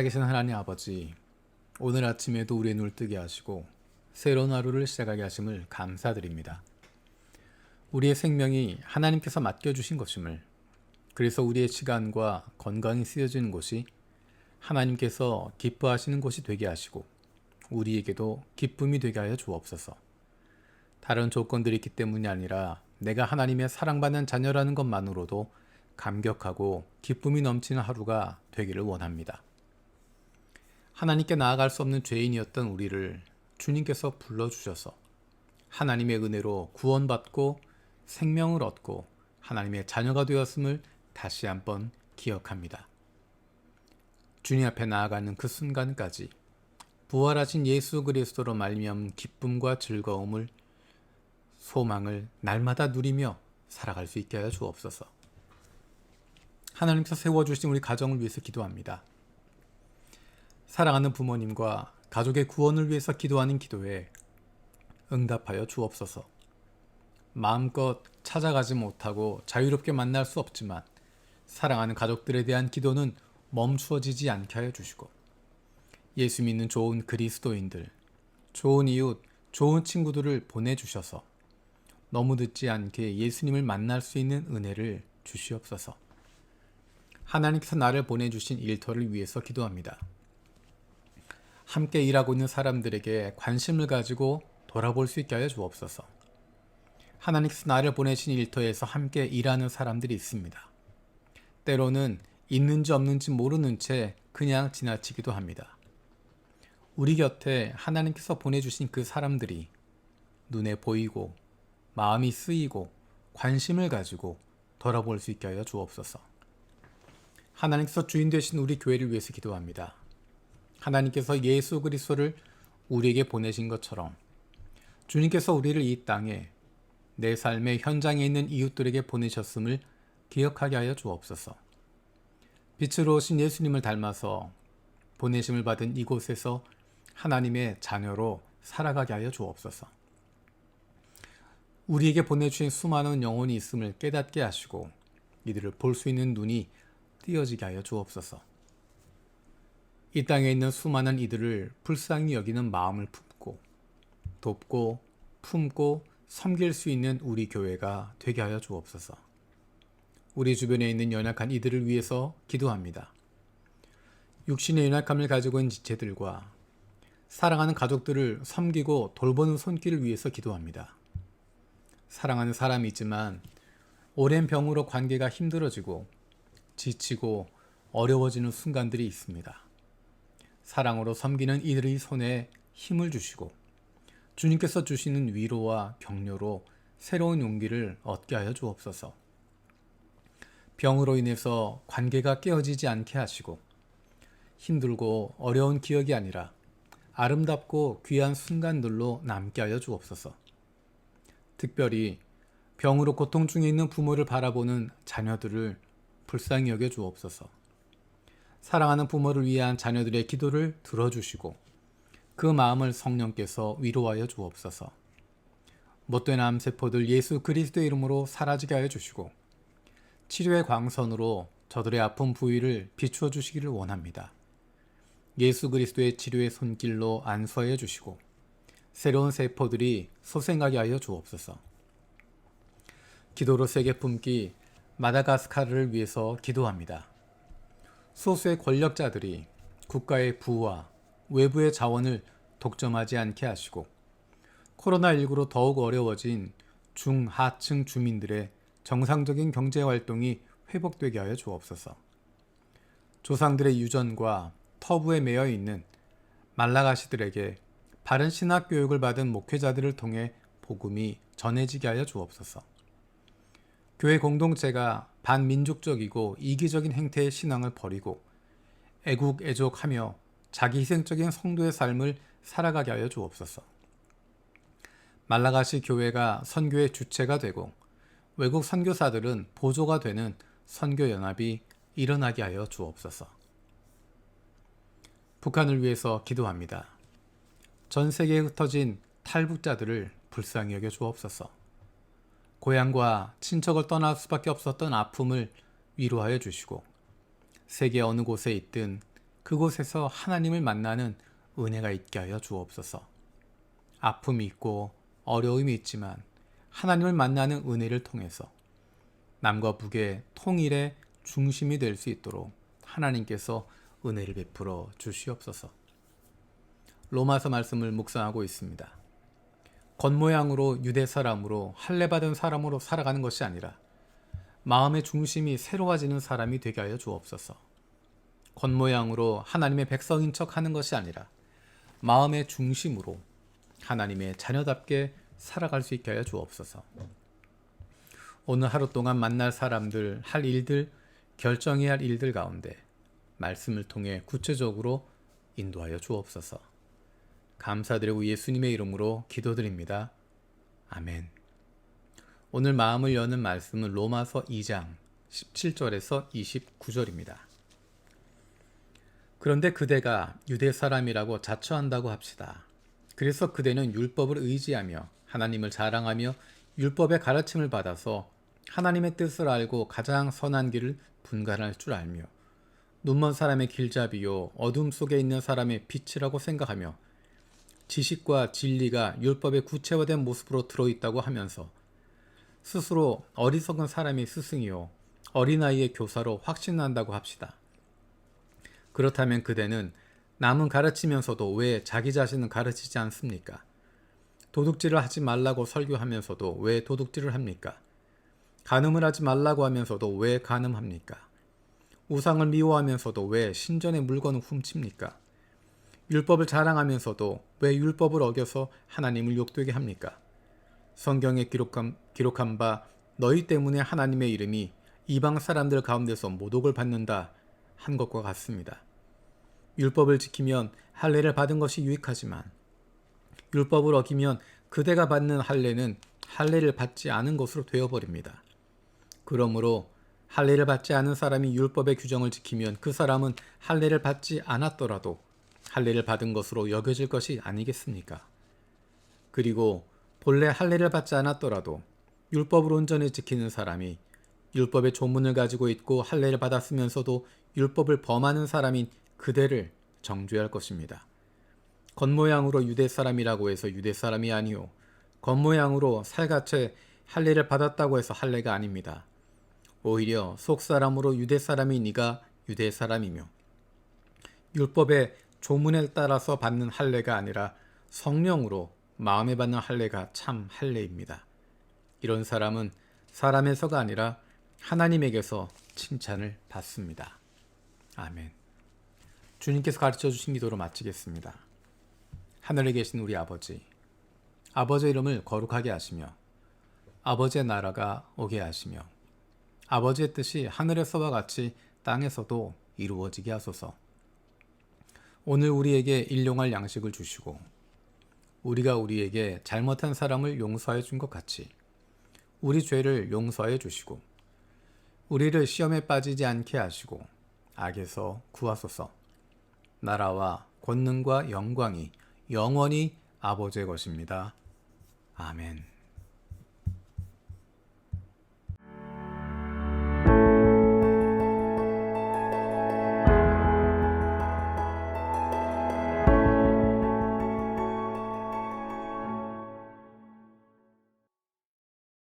살아계신 하나님 아버지, 오늘 아침에도 우리의 눈을 뜨게 하시고 새로운 하루를 시작하게 하심을 감사드립니다. 우리의 생명이 하나님께서 맡겨주신 것임을, 그래서 우리의 시간과 건강이 쓰여지는 곳이 하나님께서 기뻐하시는 곳이 되게 하시고 우리에게도 기쁨이 되게 하여 주옵소서. 다른 조건들이 있기 때문이 아니라 내가 하나님의 사랑받는 자녀라는 것만으로도 감격하고 기쁨이 넘치는 하루가 되기를 원합니다. 하나님께 나아갈 수 없는 죄인이었던 우리를 주님께서 불러주셔서 하나님의 은혜로 구원받고 생명을 얻고 하나님의 자녀가 되었음을 다시 한번 기억합니다. 주님 앞에 나아가는 그 순간까지 부활하신 예수 그리스도로 말미암은 기쁨과 즐거움을, 소망을 날마다 누리며 살아갈 수 있게 하여 주옵소서. 하나님께서 세워주신 우리 가정을 위해서 기도합니다. 사랑하는 부모님과 가족의 구원을 위해서 기도하는 기도에 응답하여 주옵소서. 마음껏 찾아가지 못하고 자유롭게 만날 수 없지만 사랑하는 가족들에 대한 기도는 멈추어지지 않게 하여 주시고, 예수 믿는 좋은 그리스도인들, 좋은 이웃, 좋은 친구들을 보내주셔서 너무 늦지 않게 예수님을 만날 수 있는 은혜를 주시옵소서. 하나님께서 나를 보내주신 일터를 위해서 기도합니다. 함께 일하고 있는 사람들에게 관심을 가지고 돌아볼 수 있게 하여 주옵소서. 하나님께서 나를 보내신 일터에서 함께 일하는 사람들이 있습니다. 때로는 있는지 없는지 모르는 채 그냥 지나치기도 합니다. 우리 곁에 하나님께서 보내주신 그 사람들이 눈에 보이고 마음이 쓰이고 관심을 가지고 돌아볼 수 있게 하여 주옵소서. 하나님께서 주인 되신 우리 교회를 위해서 기도합니다. 하나님께서 예수 그리스도를 우리에게 보내신 것처럼 주님께서 우리를 이 땅에 내 삶의 현장에 있는 이웃들에게 보내셨음을 기억하게 하여 주옵소서. 빛으로 오신 예수님을 닮아서 보내심을 받은 이곳에서 하나님의 자녀로 살아가게 하여 주옵소서. 우리에게 보내주신 수많은 영혼이 있음을 깨닫게 하시고 이들을 볼 수 있는 눈이 띄어지게 하여 주옵소서. 이 땅에 있는 수많은 이들을 불쌍히 여기는 마음을 품고 돕고 품고 섬길 수 있는 우리 교회가 되게 하여 주옵소서. 우리 주변에 있는 연약한 이들을 위해서 기도합니다. 육신의 연약함을 가지고 있는 지체들과 사랑하는 가족들을 섬기고 돌보는 손길을 위해서 기도합니다. 사랑하는 사람이 있지만 오랜 병으로 관계가 힘들어지고 지치고 어려워지는 순간들이 있습니다. 사랑으로 섬기는 이들의 손에 힘을 주시고 주님께서 주시는 위로와 격려로 새로운 용기를 얻게 하여 주옵소서. 병으로 인해서 관계가 깨어지지 않게 하시고 힘들고 어려운 기억이 아니라 아름답고 귀한 순간들로 남게 하여 주옵소서. 특별히 병으로 고통 중에 있는 부모를 바라보는 자녀들을 불쌍히 여겨 주옵소서. 사랑하는 부모를 위한 자녀들의 기도를 들어주시고 그 마음을 성령께서 위로하여 주옵소서. 못된 암세포들 예수 그리스도의 이름으로 사라지게 하여 주시고 치료의 광선으로 저들의 아픈 부위를 비추어 주시기를 원합니다. 예수 그리스도의 치료의 손길로 안수하여 주시고 새로운 세포들이 소생하게 하여 주옵소서. 기도로 세계 품기 마다가스카르를 위해서 기도합니다. 소수의 권력자들이 국가의 부와 외부의 자원을 독점하지 않게 하시고 코로나19로 더욱 어려워진 중하층 주민들의 정상적인 경제활동이 회복되게 하여 주옵소서. 조상들의 유전과 터부에 매여 있는 말라가시들에게 바른 신학 교육을 받은 목회자들을 통해 복음이 전해지게 하여 주옵소서. 교회 공동체가 반민족적이고 이기적인 행태의 신앙을 버리고 애국애족하며 자기 희생적인 성도의 삶을 살아가게 하여 주옵소서. 말라가시 교회가 선교의 주체가 되고 외국 선교사들은 보조가 되는 선교연합이 일어나게 하여 주옵소서. 북한을 위해서 기도합니다. 전 세계에 흩어진 탈북자들을 불쌍히 여겨 주옵소서. 고향과 친척을 떠날 수밖에 없었던 아픔을 위로하여 주시고 세계 어느 곳에 있든 그곳에서 하나님을 만나는 은혜가 있게 하여 주옵소서. 아픔이 있고 어려움이 있지만 하나님을 만나는 은혜를 통해서 남과 북의 통일의 중심이 될 수 있도록 하나님께서 은혜를 베풀어 주시옵소서. 로마서 말씀을 묵상하고 있습니다. 겉모양으로 유대 사람으로 할례받은 사람으로 살아가는 것이 아니라 마음의 중심이 새로워지는 사람이 되게 하여 주옵소서. 겉모양으로 하나님의 백성인 척 하는 것이 아니라 마음의 중심으로 하나님의 자녀답게 살아갈 수 있게 하여 주옵소서. 오늘 하루 동안 만날 사람들, 할 일들, 결정해야 할 일들 가운데 말씀을 통해 구체적으로 인도하여 주옵소서. 감사드리고 예수님의 이름으로 기도드립니다. 아멘. 오늘 마음을 여는 말씀은 로마서 2장 17절에서 29절입니다. 그런데 그대가 유대 사람이라고 자처한다고 합시다. 그래서 그대는 율법을 의지하며 하나님을 자랑하며 율법의 가르침을 받아서 하나님의 뜻을 알고 가장 선한 길을 분간할 줄 알며 눈먼 사람의 길잡이요 어둠 속에 있는 사람의 빛이라고 생각하며 지식과 진리가 율법의 구체화된 모습으로 들어있다고 하면서 스스로 어리석은 사람의 스승이요 어린아이의 교사로 확신한다고 합시다. 그렇다면 그대는 남은 가르치면서도 왜 자기 자신은 가르치지 않습니까? 도둑질을 하지 말라고 설교하면서도 왜 도둑질을 합니까? 간음을 하지 말라고 하면서도 왜 간음합니까? 우상을 미워하면서도 왜 신전의 물건을 훔칩니까? 율법을 자랑하면서도 왜 율법을 어겨서 하나님을 욕되게 합니까? 성경에 기록한 바 너희 때문에 하나님의 이름이 이방 사람들 가운데서 모독을 받는다 한 것과 같습니다. 율법을 지키면 할례를 받은 것이 유익하지만 율법을 어기면 그대가 받는 할례는 할례를 받지 않은 것으로 되어버립니다. 그러므로 할례를 받지 않은 사람이 율법의 규정을 지키면 그 사람은 할례를 받지 않았더라도 할례를 받은 것으로 여겨질 것이 아니겠습니까? 그리고 본래 할례를 받지 않았더라도 율법을 온전히 지키는 사람이 율법의 조문을 가지고 있고 할례를 받았으면서도 율법을 범하는 사람인 그대를 정죄할 것입니다. 겉모양으로 유대 사람이라고 해서 유대 사람이 아니요 겉모양으로 살갗에 할례를 받았다고 해서 할례가 아닙니다. 오히려 속사람으로 유대 사람이 네가 유대 사람이며 율법의 조문에 따라서 받는 할례가 아니라 성령으로 마음에 받는 할례가 참 할례입니다. 이런 사람은 사람에서가 아니라 하나님에게서 칭찬을 받습니다. 아멘. 주님께서 가르쳐 주신 기도로 마치겠습니다. 하늘에 계신 우리 아버지, 아버지의 이름을 거룩하게 하시며 아버지의 나라가 오게 하시며 아버지의 뜻이 하늘에서와 같이 땅에서도 이루어지게 하소서. 오늘 우리에게 일용할 양식을 주시고 우리가 우리에게 잘못한 사람을 용서해 준 것 같이 우리 죄를 용서해 주시고 우리를 시험에 빠지지 않게 하시고 악에서 구하소서. 나라와 권능과 영광이 영원히 아버지의 것입니다. 아멘.